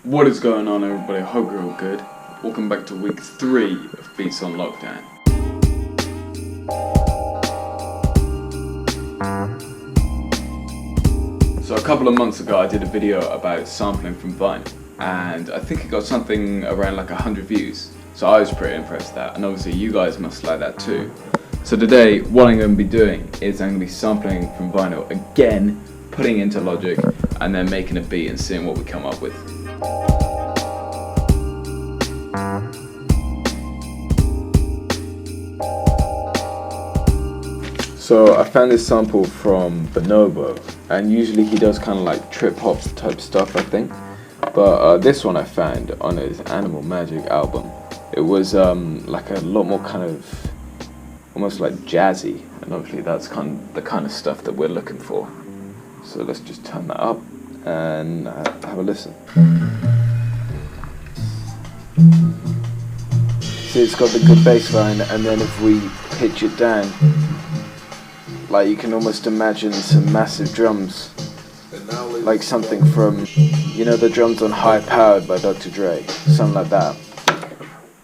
What is going on, everybody? I hope you're all good. Welcome back to week 3 of Beats on Lockdown. So a couple of months ago I did a video about sampling from Vine, and I think it got something around like 100 views. So I was pretty impressed with that, and obviously you guys must like that too. So today what I'm going to be doing is I'm going to be sampling from vinyl again, putting it into Logic, and then making a beat and seeing what we come up with. So I found this sample from Bonobo, and usually he does kind of like trip hop type stuff, I think. But this one I found on his Animal Magic album. It was like a lot more kind of almost like jazzy, and obviously that's the kind of stuff that we're looking for. So let's just turn that up and have a listen. See, it's got the good bass line, and then if we pitch it down, like you can almost imagine some massive drums, like something from, you know, the drums on High Powered by Dr. Dre, something like that.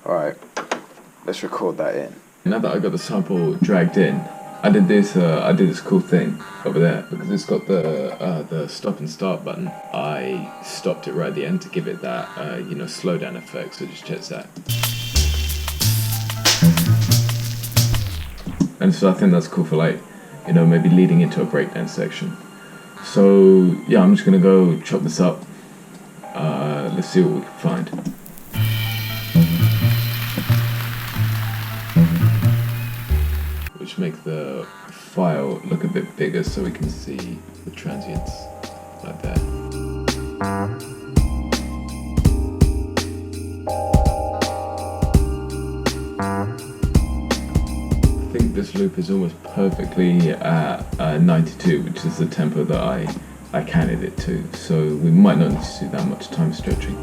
Alright, let's record that in. Now that I got the sample dragged in, I did this cool thing over there, because it's got the stop and start button. I stopped it right at the end to give it that slow down effect, so just check that. And so I think that's cool for maybe leading into a breakdown section. So yeah, I'm just gonna go chop this up. Let's see what we can find. Which make the file look a bit bigger so we can see the transients like that. I think this loop is almost perfectly at 92, which is the tempo that I counted it to, so we might not need to do that much time stretching.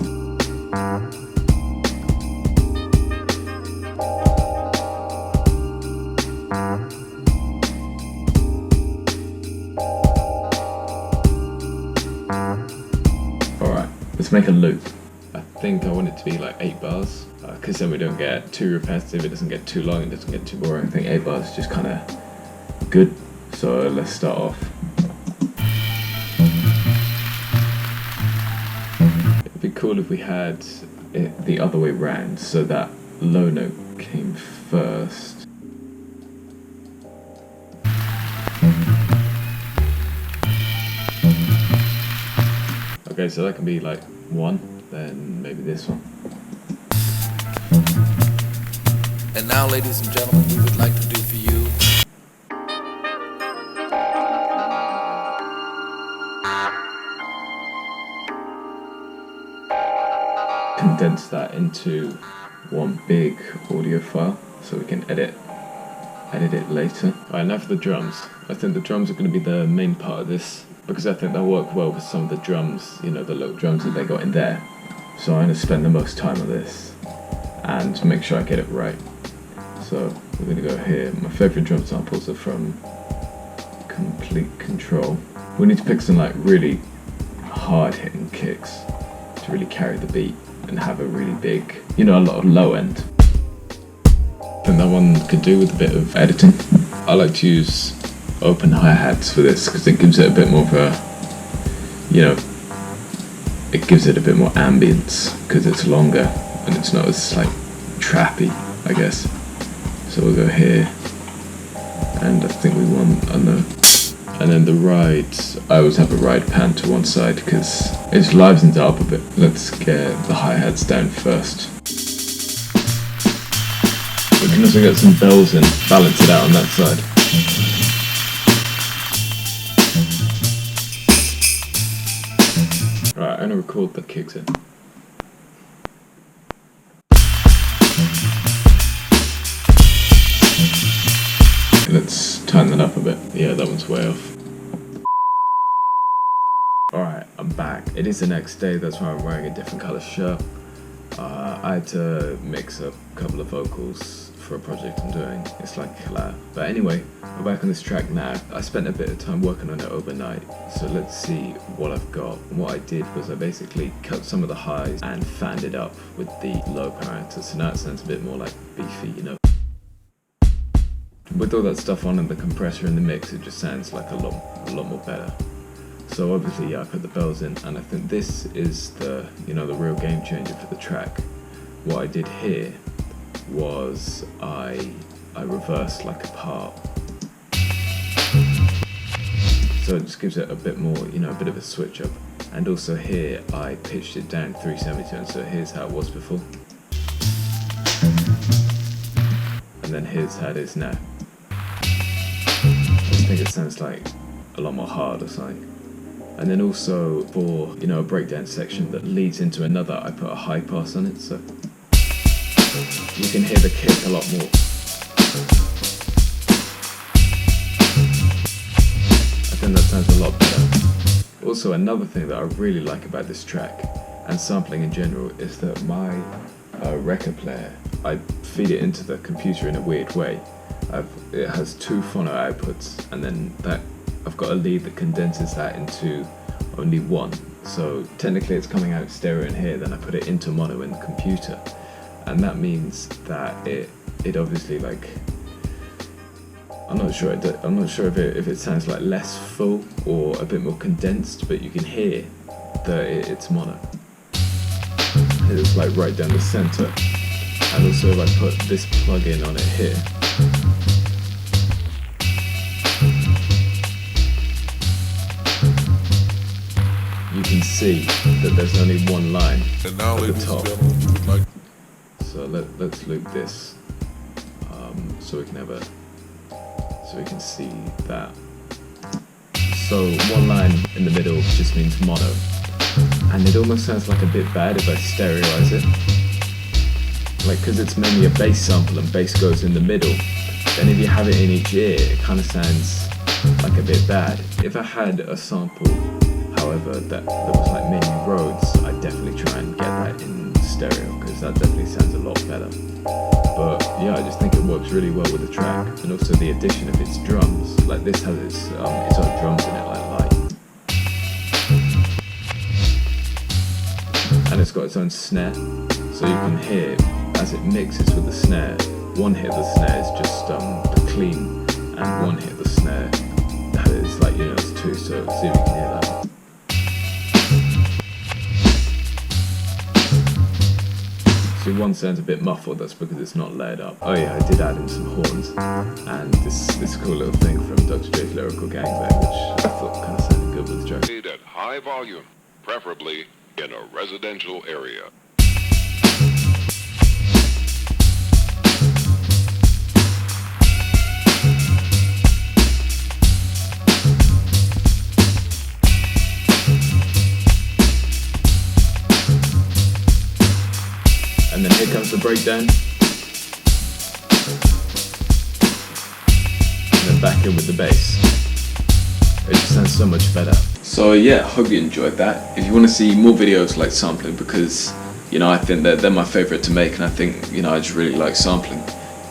Alright, let's make a loop. I think I want it to be like 8 bars. Because then we don't get too repetitive, it doesn't get too long, it doesn't get too boring. I think 8 bars is just kind of good. So let's start off. It'd be cool if we had it the other way round, so that low note came first. Okay, so that can be like 1, then maybe this one. And now, ladies and gentlemen, we would like to do for you condense that into one big audio file so we can edit it later. Alright, now for the drums. I think the drums are going to be the main part of this, because I think they'll work well with some of the drums, the little drums that they got in there. So I'm going to spend the most time on this and make sure I get it right. So we're going to go here. My favourite drum samples are from Complete Control. We need to pick some really hard hitting kicks to really carry the beat and have a really big, a lot of low end. I think that one could do with a bit of editing. I like to use open hi-hats for this because it gives it a bit more of a, it gives it a bit more ambience because it's longer and it's not as trappy, I guess. So we'll go here, and I think we want a note. And then the ride, I always have a ride pan to one side because it livens it up a bit. Let's get the hi-hats down first. We can also get some bells in, balance it out on that side. Alright, I'm gonna record the kicks in. Let's tighten that up a bit. Yeah, that one's way off. Alright, I'm back. It is the next day, that's why I'm wearing a different colour shirt. I had to mix a couple of vocals for a project I'm doing. It's like collab. But anyway, we're back on this track now. I spent a bit of time working on it overnight, so let's see what I've got. And what I did was I basically cut some of the highs and fanned it up with the low parameters, so now it sounds a bit more like beefy, you know. With all that stuff on and the compressor in the mix, it just sounds like a lot more better. So obviously, yeah, I put the bells in, and I think this is the, you know, the real game changer for the track. What I did here was I reversed like a part, so it just gives it a bit more, you know, a bit of a switch up. And also here I pitched it down 3 semitones, so here's how it was before, and then here's how it is now. I just think it sounds like a lot more hard or something. And then also for, you know, a breakdown section that leads into another, I put a high pass on it, so you can hear the kick a lot more. I think that sounds a lot better. Also, another thing that I really like about this track, and sampling in general, is that my record player, I feed it into the computer in a weird way. It has 2 phono outputs, and then I've got a lead that condenses that into only 1. So technically it's coming out stereo in here, then I put it into mono in the computer. And that means that it obviously, like, I'm not sure if it sounds like less full or a bit more condensed, but you can hear that it's mono. It's like right down the center. And also if I put this plug-in on it here, you can see that there's only 1 line at the top. So let's loop this, so we can see that. So 1 line in the middle just means mono, and it almost sounds like a bit bad if I stereoize it, like, because it's mainly a bass sample and bass goes in the middle. Then if you have it in each ear, it kind of sounds like a bit bad. If I had a sample, however, that was like mainly Rhodes, I'd definitely try and get that in stereo, because that definitely sounds a lot better. But yeah, I just think it works really well with the track, and also the addition of its drums. Like, this has its own drums in it, like light, and it's got its own snare, so you can hear as it mixes with the snare. 1 hit of the snare is just the clean, and 1 hit of the snare that is like, you know, it's 2. So see if you can hear that. See, 1 sounds a bit muffled, that's because it's not layered up. Oh yeah, I did add in some horns, and this cool little thing from Dr. Dre's Lyrical Gangbang, which I thought kind of sounded good with the track. At high volume, preferably in a residential area. And then here comes the breakdown, and then back in with the bass. It just sounds so much better. So yeah, hope you enjoyed that. If you want to see more videos like sampling, because, you know, I think that they're my favourite to make, and I think, you know, I just really like sampling,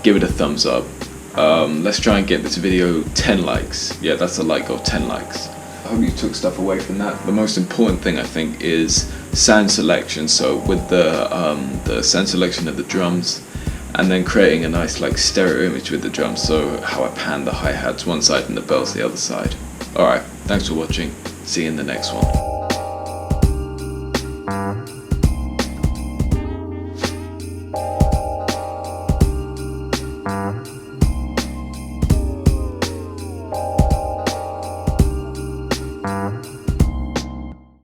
give it a thumbs up. Let's try and get this video 10 likes. Yeah, that's a like goal, 10 likes. I hope you took stuff away from that. The most important thing, I think, is sound selection. So with the sound selection of the drums, and then creating a nice like stereo image with the drums, so how I pan the hi-hats one side and the bells the other side. Alright, thanks for watching. See you in the next one.